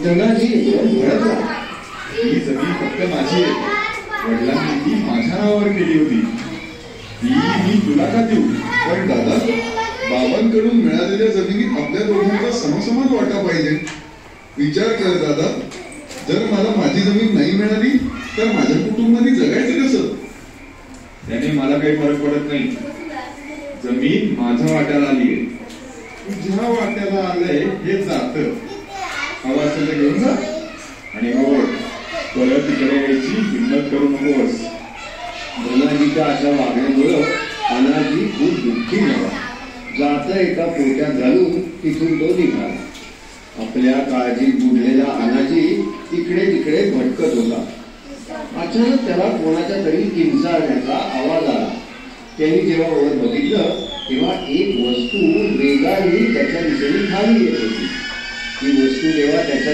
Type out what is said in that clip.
जगाची घडत राहा. ही जमीन फक्त माझी आहे. वडिलांनी ती माझ्या नावावर केली होती. ती मी तुला का देऊ? पण दादा, बाबांकडून मिळालेल्या जमिनीत आपल्या दोघांचा समसमान वाटा पाहिजे. विचार कर दादा, जर मला माझी जमीन नाही मिळाली तर माझ्या कुटुंबाने जगायचं कसं? त्याने मला काही फरक पडत नाही. जमीन माझ्या वाट्याला आलीये. तुझ्या वाट्याला आलंय हे जात. हवा असेल तर घेऊन जा. आणि हो, परत तिकडे यायची हिंमत करू नकोस. धनाजीच्या अशा वागण्यामुळं अनाजी खूप दुःखी झाला. जातं एका पोट्यात घालून तिथून तो निघाला. आपल्या काळजीत बुडलेला अनाजी इकडे तिकडे भटकत होता. अचानक त्याला कोणाच्या तरी किंचाळण्याचा आवाज आला. त्यांनी जेव्हा वर बघितलं तेव्हा एक वस्तू वेगाने त्याच्या दिशेने खाली येत होती. ती वस्तू जेव्हा त्याच्या